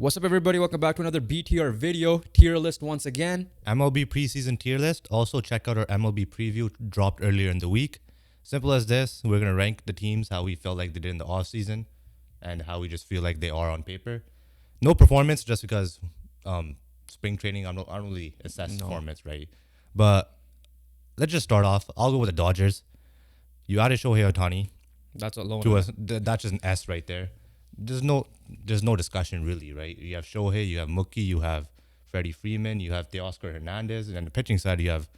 What's up, everybody? Welcome back to another BTR video, tier list once again. MLB preseason tier list. Also, check out our MLB preview dropped earlier in the week. Simple as this. We're going to rank the teams how we felt like they did in the offseason and how we just feel like they are on paper. No performance just because spring training, I don't really assess performance, right? But let's just start off. I'll go with the Dodgers. You added Shohei Ohtani. That's a low To us, that's just an S right there. There's no discussion really, right? You have Shohei, you have Mookie, you have Freddie Freeman, you have Teoscar Hernandez, and on the pitching side you have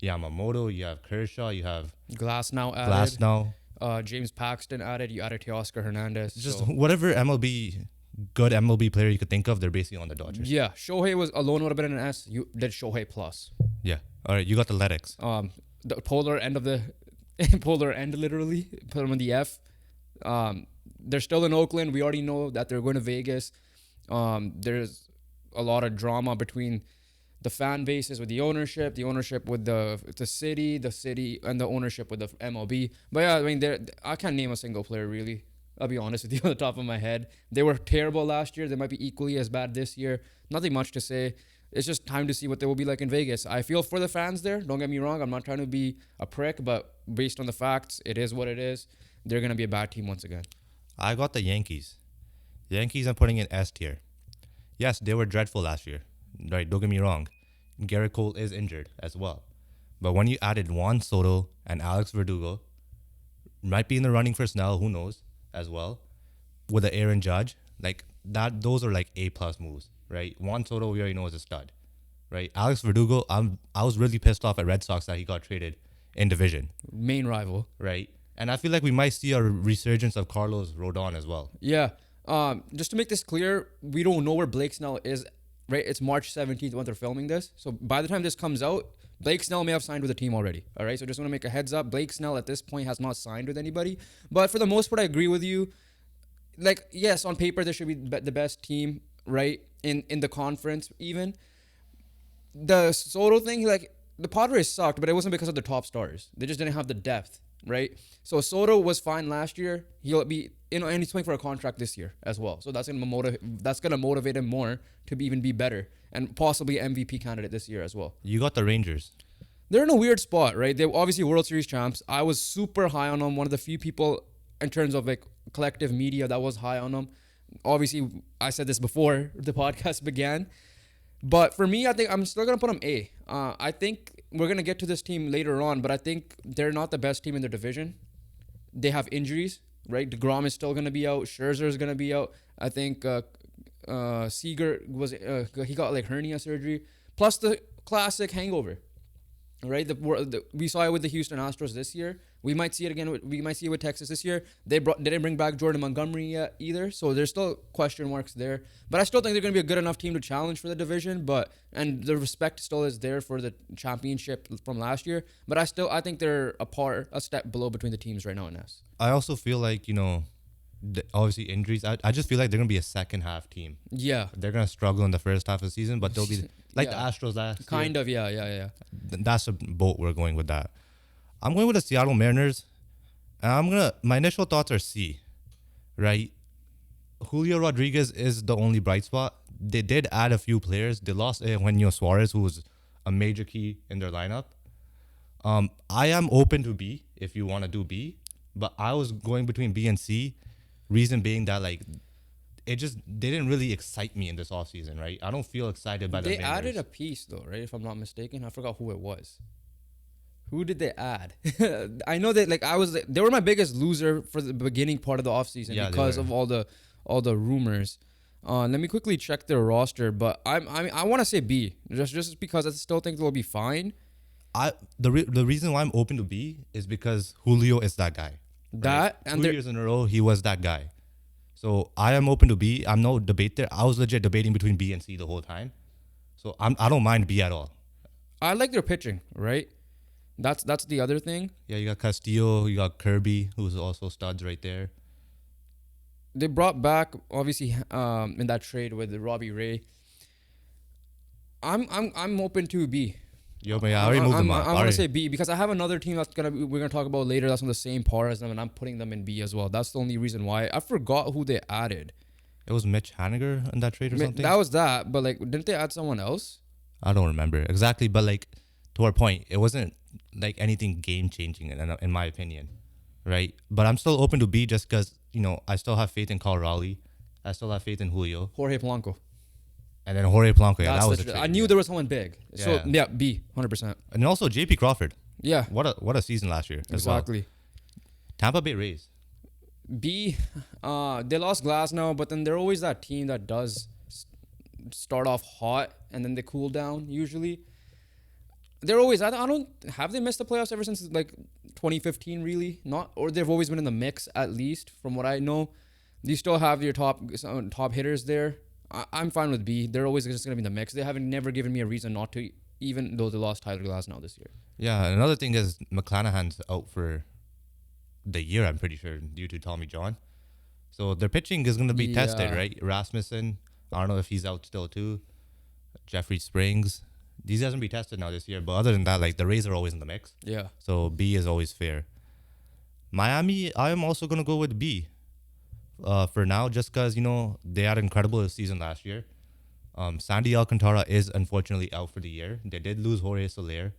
Yamamoto, you have Kershaw, you have Glass now added. Glasnow. James Paxton added. You added Teoscar Hernandez. Just whatever good MLB player you could think of, they're basically on the Dodgers. Yeah, Shohei was alone would have been an S. You did Shohei plus. Yeah. All right, you got the Letics. The polar end of the polar end, literally put them on the F. They're still in Oakland. We already know that they're going to Vegas. There's a lot of drama between the fan bases with the ownership with the city, and the ownership with the MLB. But yeah, I mean, I can't name a single player really. I'll be honest with you on the top of my head. They were terrible last year. They might be equally as bad this year. Nothing much to say. It's just time to see what they will be like in Vegas. I feel for the fans there. Don't get me wrong. I'm not trying to be a prick, but based on the facts, it is what it is. They're going to be a bad team once again. I got the Yankees. Yankees, I'm putting in S tier. Yes, they were dreadful last year. Right, don't get me wrong. Garrett Cole is injured as well. But when you added Juan Soto and Alex Verdugo, might be in the running for Snell, who knows, as well, with the Aaron Judge, like that, those are like A-plus moves, right? Juan Soto, we already know is a stud, right? Alex Verdugo, I was really pissed off at Red Sox that he got traded in division. Main rival. Right? And I feel like we might see a resurgence of Carlos Rodon as well. Yeah. Just to make this clear, we don't know where Blake Snell is, right? It's March 17th when they're filming this. So by the time this comes out, Blake Snell may have signed with the team already. All right. So just want to make a heads up. Blake Snell at this point has not signed with anybody. But for the most part, I agree with you. Like, yes, on paper, there should be the best team, right? In the conference, even. The Soto thing, like, the Padres sucked, but it wasn't because of the top stars. They just didn't have the depth. Right, so Soto was fine last year. He'll be, and he's playing for a contract this year as well. So that's gonna motivate him more to even be better and possibly MVP candidate this year as well. You got the Rangers. They're in a weird spot, right? They're obviously World Series champs. I was super high on them. One of the few people in terms of like collective media that was high on them. Obviously, I said this before the podcast began. But for me, I think I'm still going to put them A. I think we're going to get to this team later on, but I think they're not the best team in their division. They have injuries, right? DeGrom is still going to be out. Scherzer is going to be out. I think Seager, he got like hernia surgery. Plus the classic hangover, right? We saw it with the Houston Astros this year. We might see it again. We might see it with Texas this year. They didn't bring back Jordan Montgomery yet either, so there's still question marks there. But I still think they're going to be a good enough team to challenge for the division. And the respect still is there for the championship from last year. But I think they're a step below between the teams right now in S. I also feel like obviously injuries. I just feel like they're going to be a second half team. Yeah, they're going to struggle in the first half of the season, but they'll be like the Astros last year. Kind of, yeah. That's the boat we're going with that. I'm going with the Seattle Mariners. And my initial thoughts are C, right? Julio Rodriguez is the only bright spot. They did add a few players. They lost Eugenio Suarez, who was a major key in their lineup. I am open to B if you want to do B, but I was going between B and C. Reason being that they didn't really excite me in this offseason, right? I don't feel excited by the Mariners. They added a piece though, right? If I'm not mistaken, I forgot who it was. Who did they add? I know that they were my biggest loser for the beginning part of the offseason because of all the rumors. Let me quickly check their roster, but I want to say B just because I still think they'll be fine. The reason why I'm open to B is because Julio is that guy. Right? 2 years in a row he was that guy. So I am open to B. I'm no debate there. I was legit debating between B and C the whole time. So I don't mind B at all. I like their pitching, right? That's the other thing. Yeah, you got Castillo, you got Kirby, who's also studs right there. They brought back obviously in that trade with Robbie Ray. I'm open to B. I already moved them up. I'm gonna say B because I have another team we're gonna talk about later. That's on the same par as them, and I'm putting them in B as well. That's the only reason why. I forgot who they added. It was Mitch Haniger in that trade or something. That was that, but like, didn't they add someone else? I don't remember exactly, but like to our point, it wasn't like anything game changing in my opinion, right? But I'm still open to B just because I still have faith in Kyle Raleigh, I still have faith in Julio, Jorge Polanco. and then Jorge Polanco. Yeah, That's that was the a trade. I knew there was someone big. So Yeah. yeah, B, 100%. And also JP Crawford. Yeah, What a season last year as well. exactly. Tampa Bay Rays. B, they lost Glass now, but then they're always that team that does start off hot and then they cool down usually. They're always, I don't, have they missed the playoffs ever since like 2015 really? Not, or they've always been in the mix at least from what I know. You still have your top hitters there. I'm fine with B. They're always just going to be in the mix. They haven't never given me a reason not to, even though they lost Tyler Glass now this year. Yeah, another thing is McClanahan's out for the year, I'm pretty sure, due to Tommy John. So their pitching is going to be tested, Yeah. right? Rasmussen, I don't know if he's out still too. Jeffrey Springs. These guys going to be tested now this year. But other than that, like the Rays are always in the mix. Yeah. So B is always fair. Miami, I am also going to go with B for now just because, they had an incredible season last year. Sandy Alcantara is unfortunately out for the year. They did lose Jorge Soler.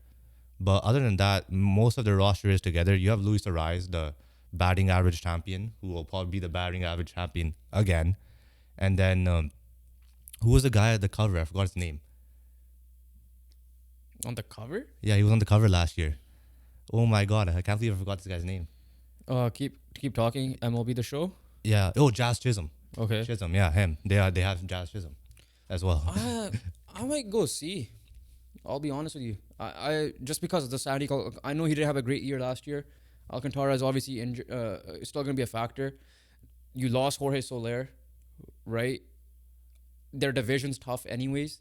But other than that, most of their roster is together. You have Luis Ariz, the batting average champion, who will probably be the batting average champion again. And then, who was the guy at the cover? I forgot his name. On the cover? Yeah, he was on the cover last year. Oh my God, I can't believe I forgot this guy's name. Keep talking. MLB the show. Yeah. Oh, Jazz Chisholm. Okay. Chisholm. Yeah, him. They have Jazz Chisholm as well. I might go C. I'll be honest with you. I just because of the Sandy, I know he did have a great year last year. Alcantara is obviously still going to be a factor. You lost Jorge Soler, right? Their division's tough, anyways.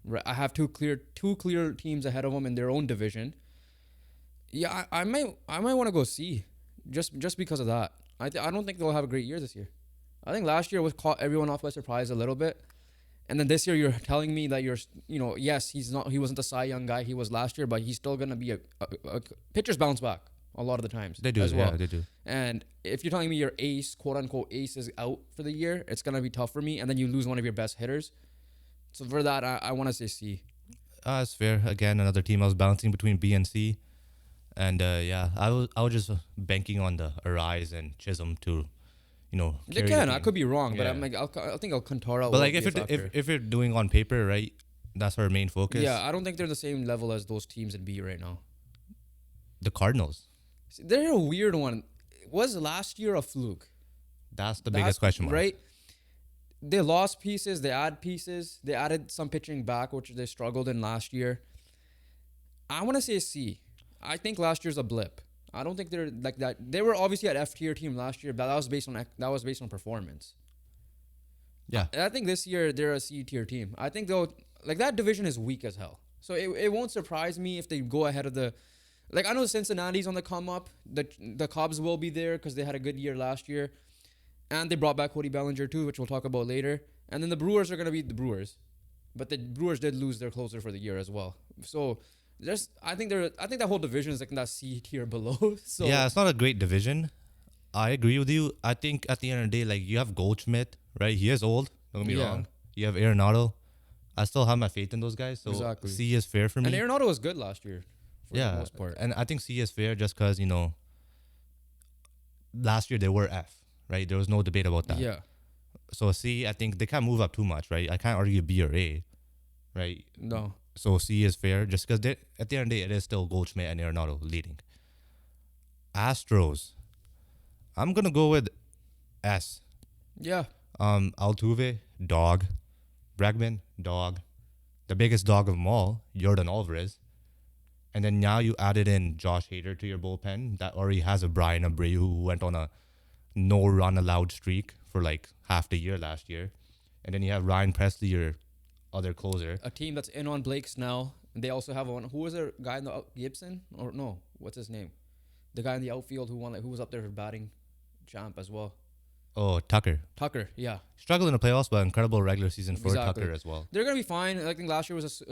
Right, I have two clear teams ahead of them in their own division. Yeah, I might want to go C, just because of that. I don't think they'll have a great year this year. I think last year was caught everyone off by surprise a little bit. And then this year, you're telling me that yes, he wasn't the Cy Young guy he was last year, but he's still going to be a pitchers bounce back a lot of the times. They do, as well. yeah, they do. And if you're telling me your ace, quote unquote ace, is out for the year, it's going to be tough for me. And then you lose one of your best hitters. So for that, I want to say C. That's fair. Again, another team I was balancing between B and C. And I was just banking on the Arise and Chisholm to, They carry can. the I team. could be wrong, but Yeah. I'm like, I think Alcantara will But like be if a factor. if you're doing on paper, right, that's our main focus. Yeah, I don't think they're the same level as those teams in B right now. The Cardinals. See, they're a weird one. Was last year a fluke? That's the biggest question mark. Right? They lost pieces. They add pieces. They added some pitching back, which they struggled in last year. I want to say C. I think last year's a blip. I don't think they're like that. They were obviously an F tier team last year, but that was based on performance. Yeah. And I think this year they're a C tier team. I think they'll like that division is weak as hell. So it won't surprise me if they go ahead of the. Like I know Cincinnati's on the come up. The Cubs will be there because they had a good year last year, and they brought back Cody Bellinger too, which we'll talk about later. And then the Brewers are gonna be the Brewers, but the Brewers did lose their closer for the year as well. So I think that whole division is like in that C tier below. So Yeah, it's not a great division. I agree with you. I think at the end of the day, like you have Goldschmidt, right? He is old. Don't get me Yeah. wrong. You have Arenado. I still have my faith in those guys. So Exactly. C is fair for me. And Arenado was good last year. For the most part. And I think C is fair just because, last year they were F, right? There was no debate about that. Yeah. So C, I think they can't move up too much, right? I can't argue B or A, right? No. So C is fair just because at the end of the day, it is still Goldschmidt and Arenado leading. Astros. I'm going to go with S. Yeah. Altuve, dog. Bregman, dog. The biggest dog of them all, Jordan Alvarez. And then now you added in Josh Hader to your bullpen that already has a Brian Abreu who went on a no run allowed streak for like half the year last year. And then you have Ryan Presley, your other closer. A team that's in on Blake Snell. And they also have one. Who was their guy in the Gibson? Or no, what's his name? The guy in the outfield who was up there for batting champ as well. Oh, Tucker. Tucker, yeah. Struggled in the playoffs, but incredible regular season for Exactly. Tucker as well. They're gonna be fine. I think last year was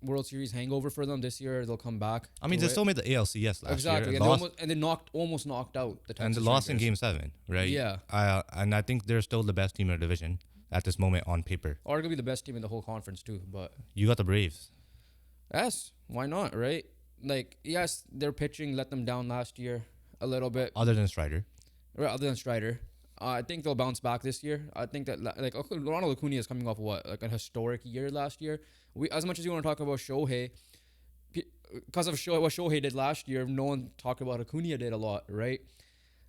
World Series hangover for them. This year they'll come back. I mean, to they it. still made the ALCS last Exactly, year. and Lost, they almost knocked out the Texas and they lost in Rangers. Game 7, right? Yeah. And I think they're still the best team in the division at this moment on paper. Arguably the best team in the whole conference too. But You got the Braves. yes, why not, right? Like, yes, their pitching let them down last year a little bit. Other than Strider. Right, other than Strider. I think they'll bounce back this year. I think that like Ronald Acuna is coming off what, like a historic year last year. We, as much as you want to talk about Shohei, because of what Shohei did last year, no one talked about Acuna did a lot, right?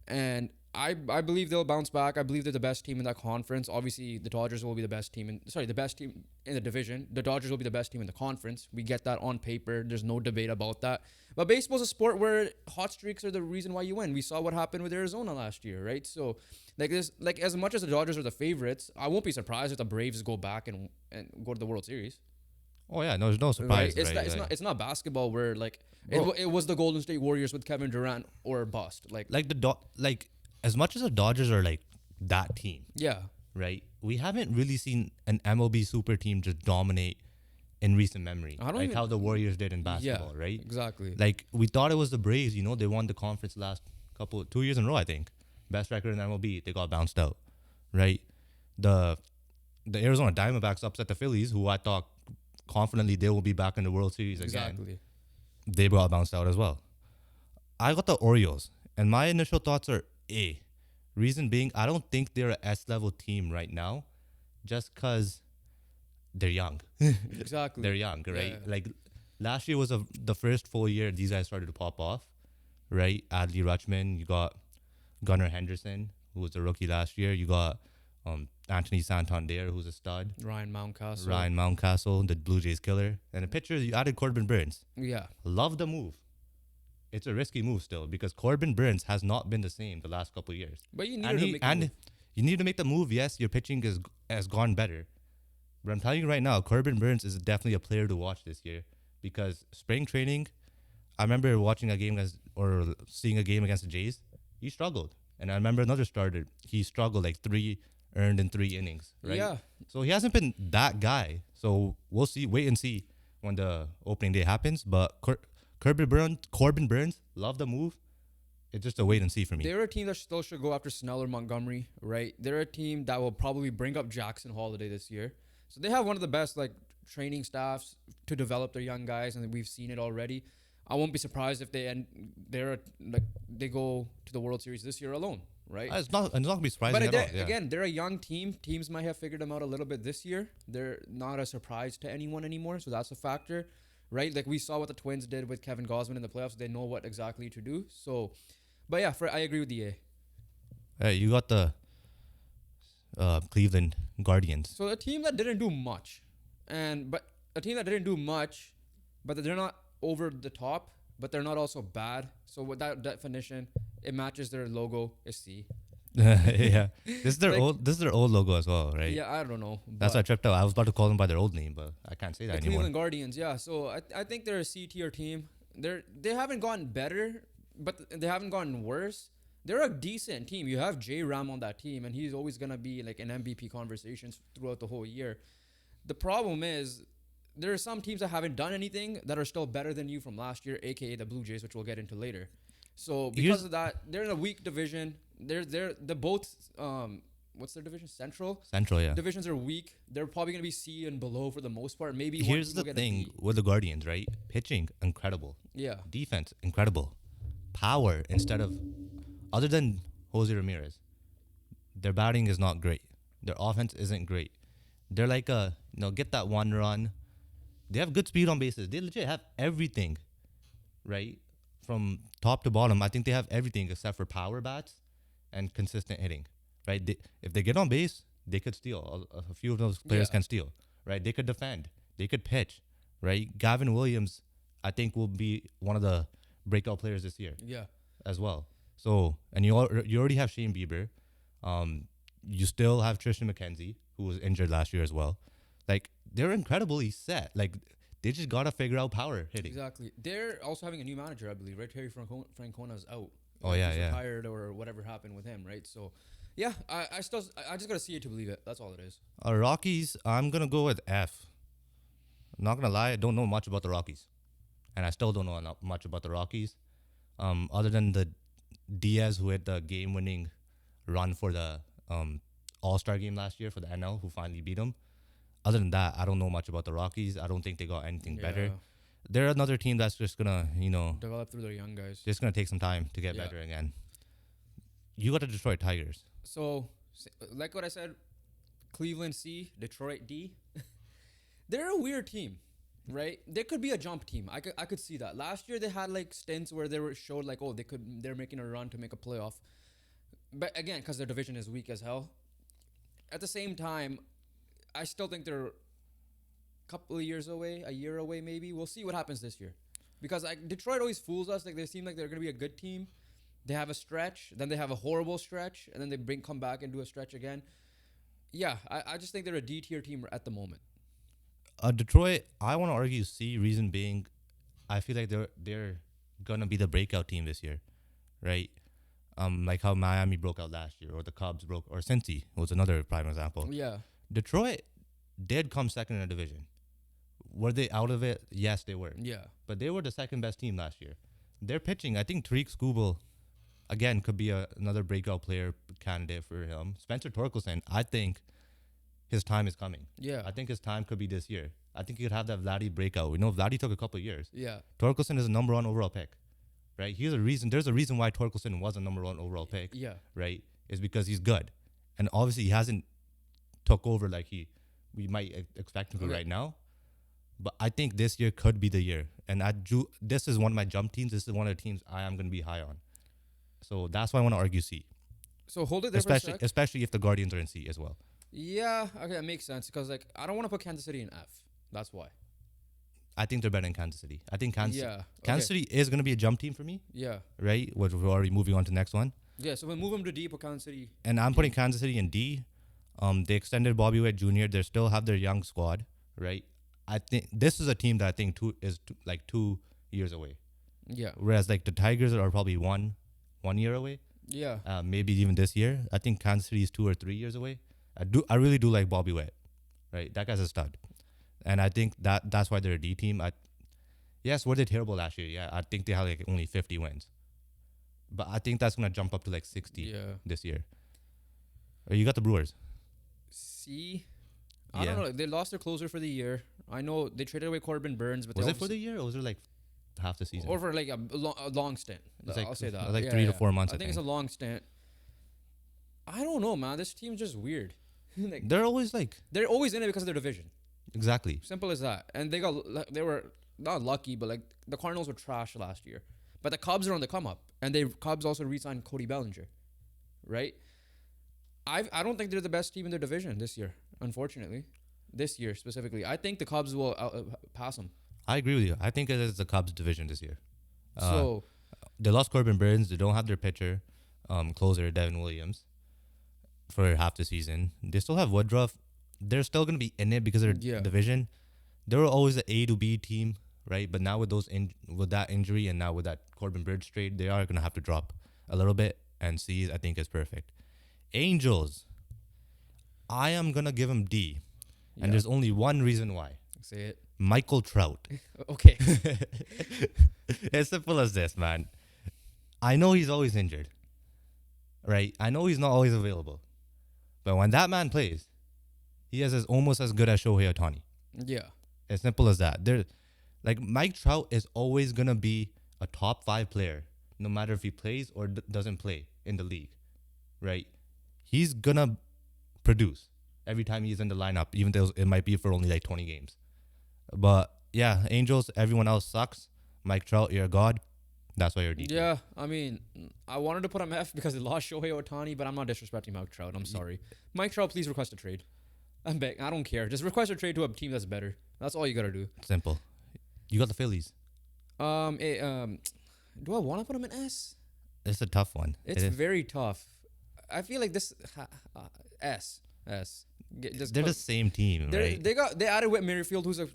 And I believe they'll bounce back. I believe they're the best team in that conference. Obviously, the Dodgers will be the best team the best team in the division. The Dodgers will be the best team in the conference. We get that on paper. There's no debate about that. But baseball's a sport where hot streaks are the reason why you win. We saw what happened with Arizona last year, right? So, like as much as the Dodgers are the favorites, I won't be surprised if the Braves go back and go to the World Series. Oh yeah, no, there's no surprise. Right? It's not basketball where like it was the Golden State Warriors with Kevin Durant or bust. Like as much as the Dodgers are like that team, Yeah. right? We haven't really seen an MLB super team just dominate in recent memory, like how the Warriors did in basketball, right? Exactly. Like we thought it was the Braves. You know, they won the conference last 2 years in a row, I think. Best record in MLB. They got bounced out, right? The Arizona Diamondbacks upset the Phillies, who I thought confidently they will be back in the World Series again. Exactly. They got bounced out as well. I got the Orioles, and my initial thoughts are A. Reason being, I don't think they're a S-level team right now, just because they're young. Exactly. They're young, right? Yeah. Like last year was the first full year these guys started to pop off, right? Adley Rutschman, you got Gunnar Henderson, who was a rookie last year. You got Anthony Santander, who's a stud. Ryan Mountcastle. The Blue Jays killer. And the pitcher, you added Corbin Burns. Yeah. Love the move. It's a risky move still because Corbin Burns has not been the same the last couple of years. But you need to make the move. You need to make the move. Yes, your pitching has gone better. But I'm telling you right now, Corbin Burns is definitely a player to watch this year because spring training, I remember watching a game seeing a game against the Jays. He struggled. And I remember another starter. He struggled like 3 earned in 3 innings, right? Yeah. So he hasn't been that guy. So we'll see. Wait and see when the opening day happens. But Corbin Burns, love the move. It's just a wait and see for me. They're a team that still should go after Snell or Montgomery, right? They're a team that will probably bring up Jackson Holiday this year. So they have one of the best like training staffs to develop their young guys, and we've seen it already. I won't be surprised if they go to the World Series this year alone, right? It's not gonna be surprising But at all. Yeah. again, they're a young team. Teams might have figured them out a little bit this year. They're not a surprise to anyone anymore, so that's a factor, right? Like we saw what the Twins did with Kevin Gausman in the playoffs. They know what exactly to do. So, but yeah, I agree with the A. Hey, you got the Cleveland Guardians. So a team that didn't do much, but they're not over the top, but they're not also bad. So with that definition, it matches their logo is C. Yeah, this is their old logo as well, right? Yeah, I don't know. That's why I tripped out. I was about to call them by their old name, but I can't say that the anymore. Cleveland Guardians, yeah. So I think they're a C tier team. They haven't gotten better, but they haven't gotten worse. They're a decent team. You have J Ram on that team, and he's always gonna be like in MVP conversations throughout the whole year. The problem is there are some teams that haven't done anything that are still better than you from last year, aka the Blue Jays, which we'll get into later. So because of that, they're in a weak division. They're both what's their division? Central, yeah. Divisions are weak. They're probably gonna be C and below for the most part. Maybe Here's the thing with the Guardians, right? Pitching incredible. Yeah. Defense incredible. Power other than Jose Ramirez, their batting is not great. Their offense isn't great. They're like get that one run. They have good speed on bases. They legit have everything, right? From top to bottom, I think they have everything except for power bats and consistent hitting, right? If they get on base, they could steal. A few of those players can steal, right? They could defend. They could pitch, right? Gavin Williams, I think, will be one of the breakout players this year. Yeah. As well. So, and you already have Shane Bieber. You still have Tristan McKenzie, who was injured last year as well. Like, they're incredibly set. Like, they just got to figure out power hitting. Exactly. They're also having a new manager, I believe, right? Terry Francona's out. Oh, yeah, He's yeah. retired or whatever happened with him, right? So, yeah, I just got to see it to believe it. That's all it is. Rockies, I'm going to go with F. Not gonna lie, I don't know much about the Rockies, and I still don't know much about the Rockies. Other than the Diaz who hit the game-winning run for the All-Star game last year for the NL, who finally beat them. Other than that, I don't know much about the Rockies. I don't think they got anything better. They're another team that's just gonna, develop through their young guys. just gonna take some time to get better again. You got the Detroit Tigers. So, like what I said, Cleveland C, Detroit D. They're a weird team, right? They could be a jump team. I could see that. Last year they had like stints where they showed like, oh, they're making a run to make a playoff. But again, because their division is weak as hell. At the same time, I still think they're a couple of years away, a year away maybe. We'll see what happens this year. Because Detroit always fools us. Like they seem like they're going to be a good team. They have a stretch, then they have a horrible stretch, and then they come back and do a stretch again. Yeah, I just think they're a D-tier team at the moment. Detroit, I want to argue C. Reason being, I feel like they're gonna be the breakout team this year, right? Like how Miami broke out last year, or the Cubs broke, or Cincy was another prime example. Yeah. Detroit did come second in the division. Were they out of it? Yes, they were. Yeah. But they were the second best team last year. Their pitching, I think Tariq Skubal, again, could be another breakout player candidate for him. Spencer Torkelson, I think his time is coming. Yeah. I think his time could be this year. I think he could have that Vladdy breakout. We know Vladdy took a couple of years. Yeah. Torkelson is a number 1 overall pick, right? There's a reason why Torkelson was a number 1 overall pick. Yeah. Right? Is because he's good. And obviously he hasn't took over like we might expect him to right now. But I think this year could be the year. And this is one of my jump teams. This is one of the teams I am going to be high on. So that's why I want to argue C. So hold it there for a sec. Especially if the Guardians are in C as well. Yeah, okay, that makes sense. Because like I don't want to put Kansas City in F. That's why. I think they're better than Kansas City. I think Kansas Kansas City is going to be a jump team for me. Yeah. Right? We're already moving on to the next one. Yeah, so we'll move them to D, put Kansas City. And I'm putting Kansas City in D. They extended Bobby Witt Jr. They still have their young squad, right? I think this is a team that I think is 2 years away. Yeah. Whereas like the Tigers are probably one year away. Yeah. Maybe even this year. I think Kansas City is 2 or 3 years away. I really do like Bobby Witt, right? That guy's a stud, and I think that's why they're a D team. Yes, were they terrible last year? Yeah, I think they had like only 50 wins, but I think that's gonna jump up to like 60 this year. You got the Brewers. C. I don't know. They lost their closer for the year. I know they traded away Corbin Burns, but was it for the year or was it like half the season? Or for like a long stint. I'll say that. Like 3 to 4 months. I think it's a long stint. I don't know, man. This team's just weird. Like, they're always in it because of their division. Exactly. Simple as that. And they were not lucky, but like the Cardinals were trash last year. But the Cubs are on the come up, and Cubs also re-signed Cody Bellinger, right? I don't think they're the best team in their division this year, unfortunately. This year specifically, I think the Cubs will pass them. I agree with you. I think it is the Cubs division this year. So they lost Corbin Burns. They don't have their pitcher, closer Devin Williams, for half the season. They still have Woodruff. They're still going to be in it because of their division. They were always an A to B team, right? But now with with that injury and now with that Corbin Burns trade, they are going to have to drop a little bit. And C, I think, is perfect. Angels, I am going to give them D. And there's only one reason why. Say it. Michael Trout. Okay. As simple as this, man. I know he's always injured, right? I know he's not always available. But when that man plays, he is almost as good as Shohei Ohtani. Yeah. As simple as that. Like Mike Trout is always going to be a top 5 player, no matter if he plays or doesn't play in the league, right? He's going to produce every time he's in the lineup, even though it might be for only like 20 games. But yeah, Angels, everyone else sucks. Mike Trout, you're a god. That's why you're D. Yeah, I mean, I wanted to put him F because they lost Shohei Ohtani, but I'm not disrespecting Mike Trout. I'm sorry. Mike Trout, please request a trade. I'm begging. I don't care. Just request a trade to a team that's better. That's all you gotta do. Simple. You got the Phillies. Do I want to put him in S? It's a tough one. It's very tough. I feel like this S. They're the same team, right? They added Whit Merrifield, who's a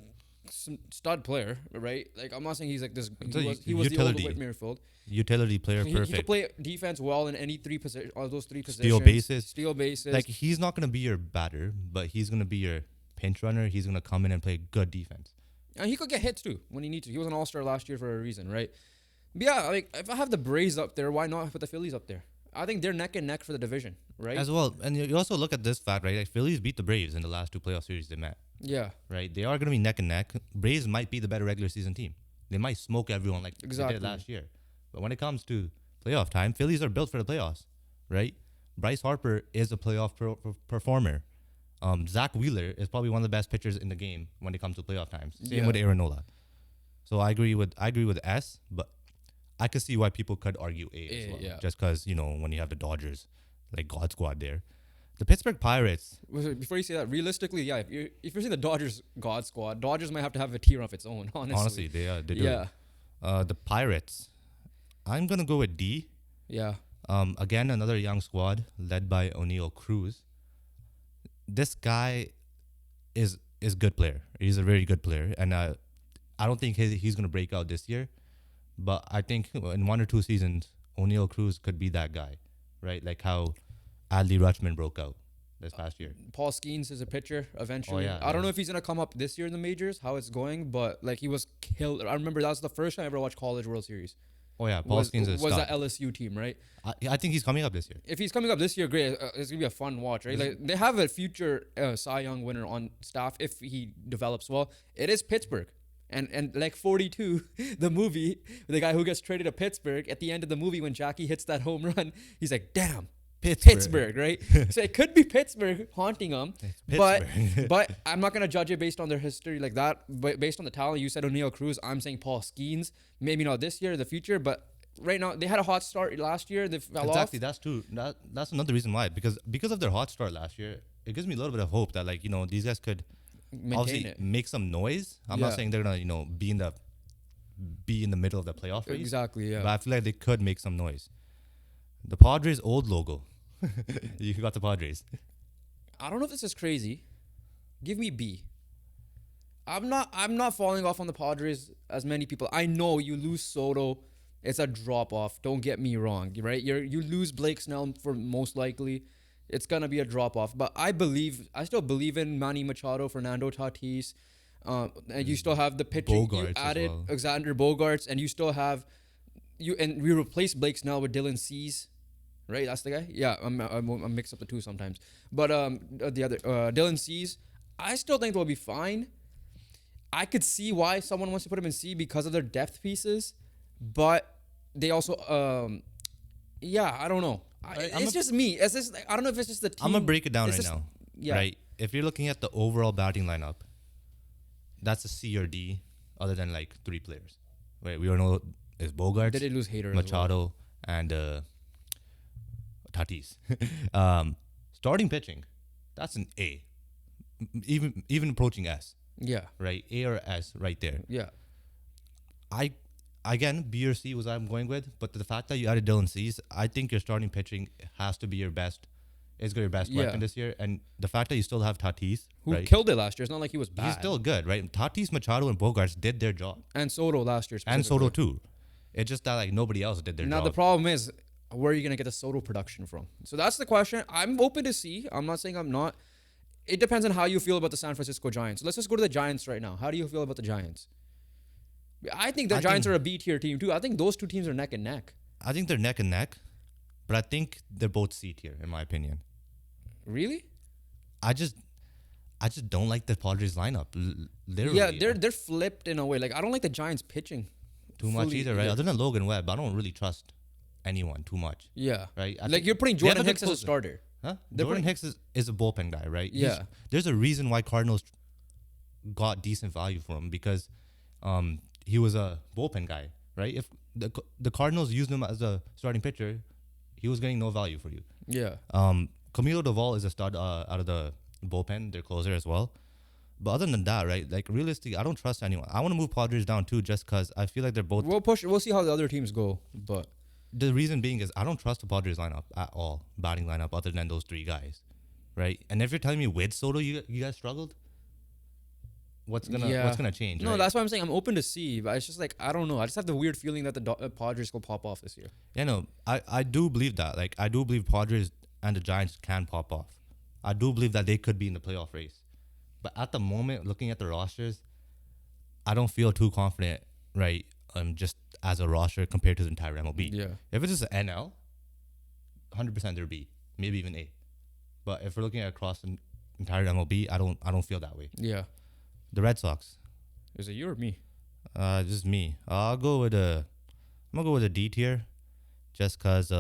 stud player, right? Like I'm not saying he's like this. He was the old Whit Merrifield. Utility player, perfect. He could play defense well in any three positions, all those three positions. Steal bases. Like he's not gonna be your batter, but he's gonna be your pinch runner. He's gonna come in and play good defense, And he could get hits too when he needs to. He was an all-star last year for a reason, right? But yeah, like if I have the Braves up there, why not put the Phillies up there? I think they're neck and neck for the division, right? As well. And you also look at this fact, right? Like Phillies beat the Braves in the last two playoff series they met, Yeah, right? They are going to be neck and neck. Braves might be the better regular season team. They might smoke everyone like Exactly. they did last year. But when it comes to playoff time, Phillies are built for the playoffs, right? Bryce Harper is a playoff performer. Zach Wheeler is probably one of the best pitchers in the game when it comes to playoff times. Same Yeah. with Aaron Nola. So I agree with S, but I could see why people could argue A as A, well. yeah. Just because, when you have the Dodgers, like God Squad there. The Pittsburgh Pirates, Before you say that, realistically, yeah, if you're seeing the Dodgers God Squad, Dodgers might have to have a tier of its own. honestly, they do. yeah, The Pirates, I'm going to go with D. yeah, Again, another young squad led by O'Neal Cruz. This guy is a good player. He's a very good player. And I don't think he's going to break out this year. But I think in 1 or 2 seasons, O'Neal Cruz could be that guy, right? Like how Adley Rutschman broke out this past year. Paul Skeens is a pitcher eventually. yeah, I don't yeah. know if he's gonna come up this year in the majors, how it's going, but like he was killed. I remember that was the first time I ever watched College World Series. Oh, yeah. Paul was Skeens is was stud. that LSU team, right? I think he's coming up this year. If he's coming up this year, great. It's gonna be a fun watch, right? Like they have a future Cy Young winner on staff if he develops well. It is Pittsburgh, and like 42, the movie, the guy who gets traded to Pittsburgh at the end of the movie when Jackie hits that home run, he's like, "Damn, Pittsburgh," right? So it could be Pittsburgh haunting them, but but I'm not gonna judge it based on their history like that. But based on the talent, you said O'Neal Cruz. I'm saying Paul Skeens. Maybe not this year, the future, but. Right now, they had a hot start last year. They fell Exactly, off. that's true. That's another reason why. Because of their hot start last year, it gives me a little bit of hope that these guys could Maintain obviously it. make some noise. I'm not Yeah. saying they're gonna be in the middle of the playoff race. Exactly, yeah. But I feel like they could make some noise. The Padres old logo. You got the Padres. I don't know if this is crazy. Give me B. I'm not falling off on the Padres as many people. I know you lose Soto, it's a drop off. Don't get me wrong, right? You lose Blake Snell for most likely. It's gonna be a drop off. But I still believe in Manny Machado, Fernando Tatis. And you still have the pitching. Bogarts You as added well. Alexander Bogarts, and you still have and we replaced Blake Snell with Dylan Cease. Right, that's the guy. Yeah, I'm mix up the two sometimes. But the other Dylan Cease, I still think they'll be fine. I could see why someone wants to put them in C because of their depth pieces, but they also I don't know. It's just me. It's just I don't know if it's just the team. I'm gonna break it down It's right just- now. Yeah. Right. If you're looking at the overall batting lineup, that's a C or D, other than like 3 players. Right. We all know is Bogarts, They did lose Hader. Machado, and Tatis. Starting pitching, that's an A. Even approaching S. Yeah. Right. A or S right there. Yeah. Again, B or C was what I'm going with, but the fact that you added Dylan Cease, I think your starting pitching has to be your best. Is your best Yeah. weapon this year, and the fact that you still have Tatis, Who right? killed it last year? It's not like he was bad. He's still good, right? Tatis, Machado, and Bogarts did their job, and Soto last year. and Soto specifically. too. It's just that nobody else did their Now job. the problem is, where are you gonna get the Soto production from? So that's the question. I'm open to see. I'm not saying I'm not. It depends on how you feel about the San Francisco Giants. Let's just go to the Giants right now. How do you feel about the Giants? I think the I Giants think- are a B tier team too. I think those two teams are neck and neck. I think they're neck and neck, but I think they're both C tier in my opinion. Really? I just don't like the Padres lineup. Literally, Yeah, they're flipped in a way. Like I don't like the Giants pitching too much fully either, right? either. Other than Logan Webb, I don't really trust anyone too much, Yeah. right? I Like think you're putting they have Jordan a good Hicks as a closer. starter. Huh? They're Jordan putting- Hicks is a bullpen guy, right? Yeah. There's a reason why Cardinals got decent value for him because he was a bullpen guy, right? If the Cardinals used him as a starting pitcher, he was getting no value for you. Yeah. Camilo Doval is a stud out of the bullpen, their closer as well. But other than that, right? Like realistically, I don't trust anyone. I want to move Padres down too, just because I feel like they're both. We'll see how the other teams go. But The reason being is I don't trust the Padres lineup at all, batting lineup, other than those 3 guys, right? And if you're telling me with Soto, you guys struggled, what's gonna change? No, right? that's why I'm saying I'm open to see, but it's just like I don't know. I just have the weird feeling that the Padres will pop off this year. Yeah, no, I do believe that. Like, I do believe Padres and the Giants can pop off. I do believe that they could be in the playoff race. But at the moment, looking at the rosters, I don't feel too confident, right? Just as a roster compared to the entire MLB. Yeah. If it's just an NL, 100% they're B, maybe even A. But if we're looking at across the entire MLB, I don't feel that way. Yeah. The Red Sox, Is it you or me? just me. I'm gonna go with a D tier, just cause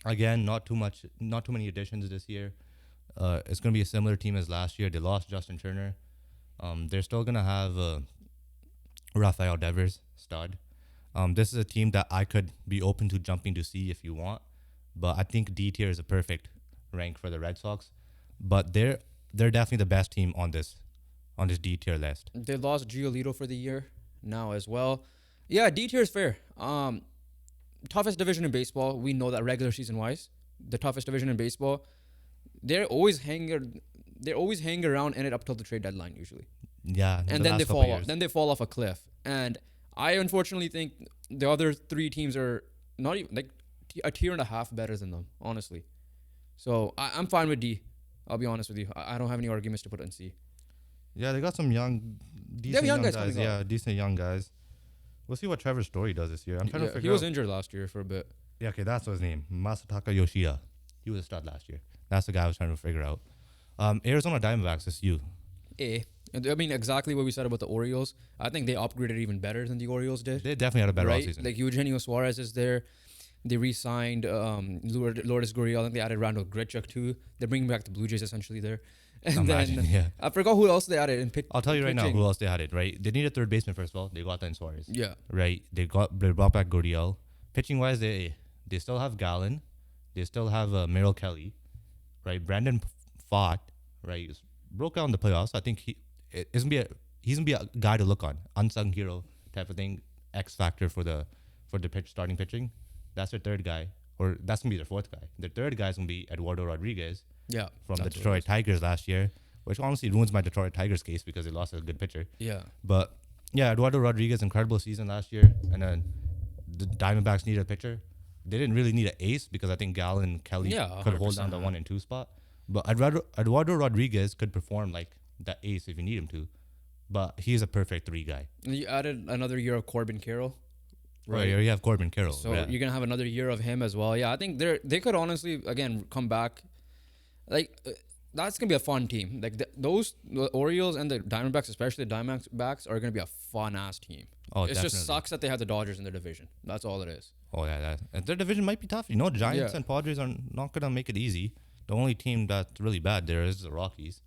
again, not too many additions this year. It's gonna be a similar team as last year. They lost Justin Turner. They're still gonna have Rafael Devers, stud. This is a team that I could be open to jumping to see if you want, but I think D tier is a perfect rank for the Red Sox. But they're definitely the best team on this D tier list. They lost Giolito for the year now as well. Yeah, D tier is fair. Toughest division in baseball. We know that regular season wise, the toughest division in baseball. They're always hanging around in it up till the trade deadline usually, Yeah, and then they fall off. Then they fall off a cliff. And I unfortunately think the other three teams are not even like a tier and a half better than them, honestly. So I'm fine with D. I'll be honest with you. I don't have any arguments to put in C. Yeah, they got some decent young young guys guys. coming Yeah, decent young guys. We'll see what Trevor Story does this year. I'm trying to figure out. He was injured last year for a bit. Yeah, okay, that's his name. Masataka Yoshida. He was a stud last year. That's the guy I was trying to figure out. Arizona Diamondbacks is you. I mean, exactly what we said about the Orioles. I think they upgraded even better than the Orioles did. They definitely had a better offseason. Like Eugenio Suarez is there. They re-signed Lourdes Gurriel. I think they added Randall Grichuk too. They're bringing back the Blue Jays essentially there. And Imagine, then yeah. I forgot who else they added in pitching. I'll tell you right now who else they had it, right? They needed third baseman first of all. They got that in Suarez. Yeah. Right? They brought back Gurriel. Pitching wise, they still have Gallen. They still have Merrill Kelly. Right? Brandon Pfaadt, right? Broke out in the playoffs. I think he's gonna be a guy to look on. Unsung hero type of thing. X factor for the starting pitching. That's their third guy. Or that's gonna be their fourth guy. Their third guy is gonna be Eduardo Rodriguez. Yeah. From the Detroit Tigers last year, which honestly ruins my Detroit Tigers case because they lost a good pitcher. Yeah. But yeah, Eduardo Rodriguez, incredible season last year. And then the Diamondbacks needed a pitcher. They didn't really need an ace because I think Gallen and Kelly could hold down the 1 and 2 spot. But Eduardo Rodriguez could perform like that ace if you need him to. But he's a perfect 3 guy. And you added another year of Corbin Carroll. Right, you have Corbin Carroll. So you're gonna have another year of him as well. Yeah, I think they could honestly again come back. Like that's gonna be a fun team. Like the Orioles and the Diamondbacks, especially the Diamondbacks, are gonna be a fun ass team. Oh, it definitely. just sucks that they have the Dodgers in their division. That's all it is. Oh yeah, their division might be tough. Giants and Padres are not gonna make it easy. The only team that's really bad there is the Rockies,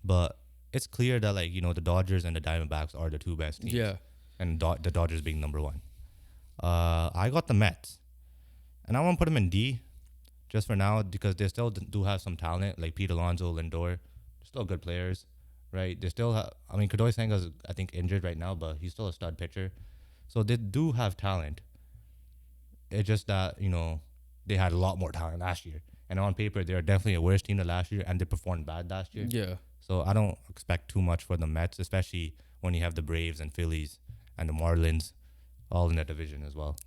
but it's clear that the Dodgers and the Diamondbacks are the 2 best teams. Yeah, and the Dodgers being number 1. I got the Mets, and I want to put them in D, just for now because they still do have some talent like Pete Alonso, Lindor. They're still good players, right? They still have. I mean, Kadoy Senga's I think injured right now, but he's still a stud pitcher, so they do have talent. It's just that they had a lot more talent last year, and on paper they're definitely a worse team than last year, and they performed bad last year. yeah. So I don't expect too much for the Mets, especially when you have the Braves and Phillies and the Marlins all in that division as well.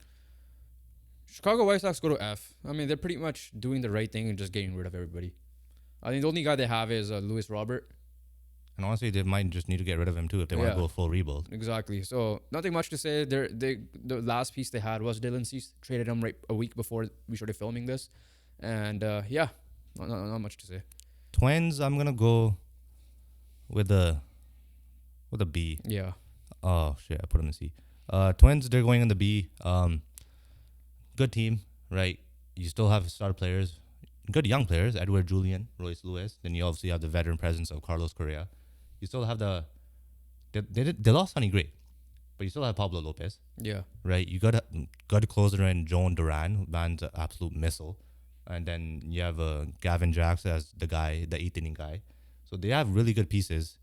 Chicago White Sox go to F. I mean, they're pretty much doing the right thing and just getting rid of everybody. I think the only guy they have is Luis Robert. And honestly, they might just need to get rid of him too if they want to go full rebuild. Exactly. So nothing much to say. The last piece they had was Dylan Cease. Traded him right a week before we started filming this, and not much to say. Twins, I'm gonna go with a B. Yeah. Oh shit, I put them in C. Twins, they're going in the B. Good team, right? You still have star players, good young players, Edward Julian, Royce Lewis. Then you obviously have the veteran presence of Carlos Correa. You still have they lost Sonny Gray, but you still have Pablo Lopez. Yeah. Right? You got a good closer in Joan Duran, man's an absolute missile. And then you have Gavin Jackson as the 8th inning guy. So they have really good pieces.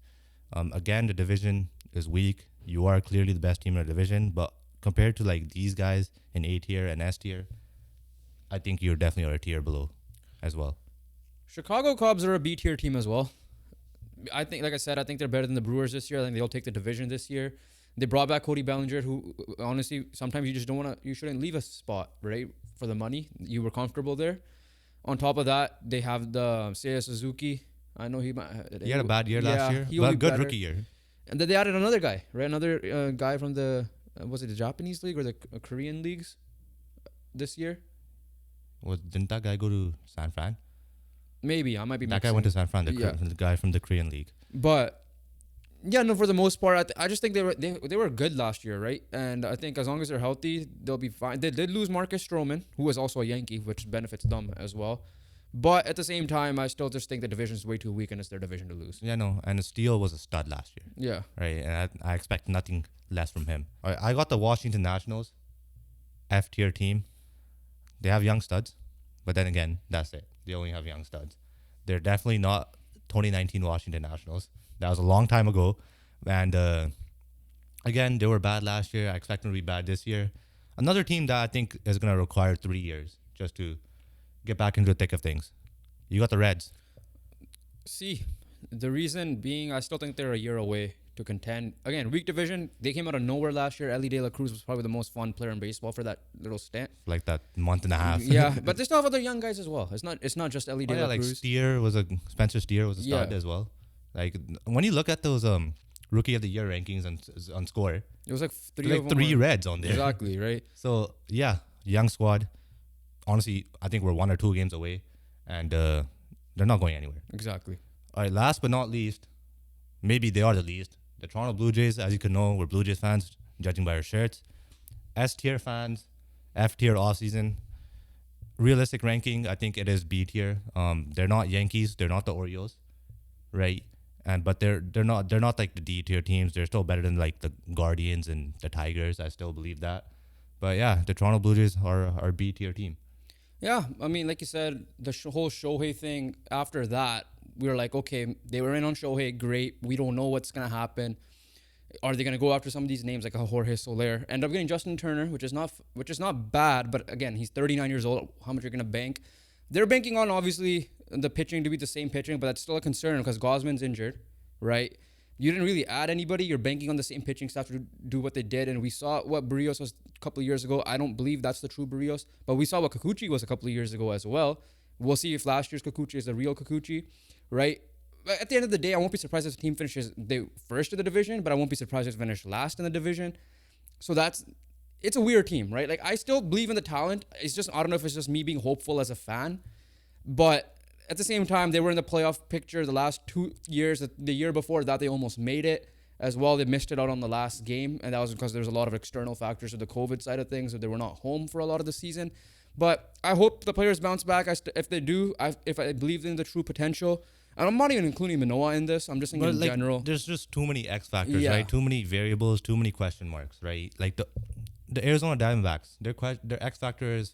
Again, the division is weak. You are clearly the best team in the division, but compared to these guys in A tier and S tier, I think you're definitely a tier below as well. Chicago Cubs are a B tier team as well. I think, like I said, I think they're better than the Brewers this year. I think they'll take the division this year. They brought back Cody Bellinger, who honestly sometimes you just you shouldn't leave a spot, right, for the money. You were comfortable there. On top of that, they have the Seiya Suzuki. I know he had a bad year last year, but a good rookie year. And then they added another guy, right? Another guy from the was it the Japanese league or the Korean leagues this year? Didn't that guy go to San Fran? Maybe I might be. That guy went to San Fran. Yeah. The guy from the Korean league. But yeah, no, for the most part, I just think they were good last year, right? And I think as long as they're healthy, they'll be fine. They did lose Marcus Stroman, who was also a Yankee, which benefits them as well. But at the same time, I still just think the division's way too weak and it's their division to lose. Yeah, no. And Steele was a stud last year. Yeah. Right. And I expect nothing less from him. All right, I got the Washington Nationals, F tier team. They have young studs, but then again, that's it. They only have young studs. They're definitely not 2019 Washington Nationals. That was a long time ago. And again, they were bad last year. I expect them to be bad this year. Another team that I think is going to require 3 years just to get back into the thick of things. You got the Reds. See, the reason being, I still think they're a year away to contend. Again, weak division. They came out of nowhere last year. Ellie De La Cruz was probably the most fun player in baseball for that little stint. Like that month and a half. Yeah, but they still have other young guys as well. It's not just Ellie De La like Cruz. Spencer Steer was a stud as well. Like when you look at those rookie of the year rankings on score, It was like three Reds on there. Exactly, right? So yeah, young squad. Honestly, I think we're 1 or 2 games away, and they're not going anywhere. Exactly. All right, last but not least, maybe they are the least. The Toronto Blue Jays, as you can know, we're Blue Jays fans, judging by our shirts. S tier fans, F tier offseason. Realistic ranking, I think it is B tier. They're not Yankees, they're not the Orioles, right? But they're not like the D tier teams. They're still better than like the Guardians and the Tigers. I still believe that. But yeah, the Toronto Blue Jays are our B tier team. Yeah, I mean, like you said, the whole Shohei thing, after that, we were like, okay, they were in on Shohei, great. We don't know what's going to happen. Are they going to go after some of these names like a Jorge Soler? End up getting Justin Turner, which is not bad, but again, he's 39 years old. How much you're going to bank? They're banking on, obviously, the pitching to be the same pitching, but that's still a concern because Gosman's injured, right? You didn't really add anybody. You're banking on the same pitching staff to do what they did. And we saw what Barrios was a couple of years ago. I don't believe that's the true Barrios. But we saw what Kikuchi was a couple of years ago as well. We'll see if last year's Kikuchi is the real Kikuchi, right? But at the end of the day, I won't be surprised if the team finishes first in the division, but I won't be surprised if they finish last in the division. So it's a weird team, right? Like, I still believe in the talent. It's just, I don't know if it's just me being hopeful as a fan. But at the same time, they were in the playoff picture the last 2 years. The year before that, they almost made it as well. They missed it out on the last game, and that was because there was a lot of external factors with the COVID side of things, so they were not home for a lot of the season. But I hope the players bounce back. If they do, if I believe in the true potential, and I'm not even including Manoah in this. I'm just thinking in general. There's just too many X factors, right? Too many variables, too many question marks, right? Like the Arizona Diamondbacks, their X factor is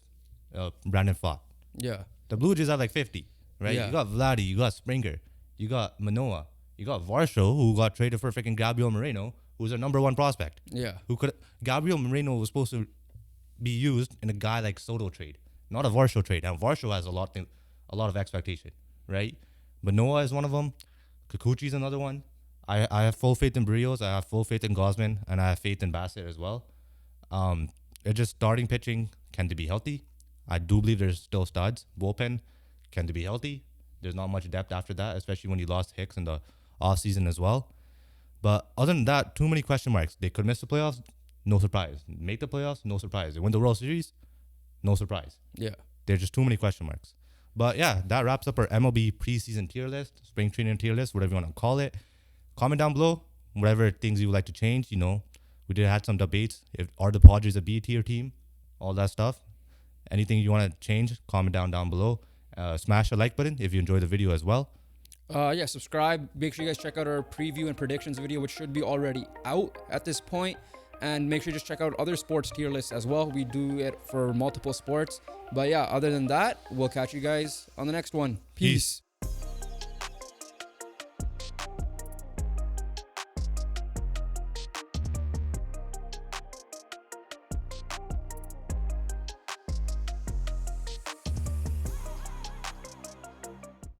Brandon Pfaadt. Yeah. The Blue Jays have like 50. Right, Yeah. You got Vladdy, you got Springer, you got Manoah, you got Varsho, who got traded for freaking Gabriel Moreno, who's a number 1 prospect. Yeah. Gabriel Moreno was supposed to be used in a guy like Soto trade, not a Varsho trade. And Varsho has a lot of expectation, right? Manoah is one of them. Kikuchi's another one. I have full faith in Barrios, I have full faith in Gosman, and I have faith in Bassett as well. It's just starting pitching. Can they be healthy? I do believe there's still studs. Bullpen. Can they be healthy? There's not much depth after that, especially when you lost Hicks in the offseason as well. But other than that, too many question marks. They could miss the playoffs, no surprise. Make the playoffs, no surprise. They win the World Series, no surprise. Yeah. There's just too many question marks. But yeah, that wraps up our MLB preseason tier list, spring training tier list, whatever you want to call it. Comment down below whatever things you would like to change. You know, we did have some debates. Are the Padres a B tier team? All that stuff. Anything you want to change, comment down below. Smash the like button if you enjoyed the video as well. Yeah, subscribe. Make sure you guys check out our preview and predictions video, which should be already out at this point. And make sure you just check out other sports tier lists as well. We do it for multiple sports. But yeah, other than that, we'll catch you guys on the next one. Peace.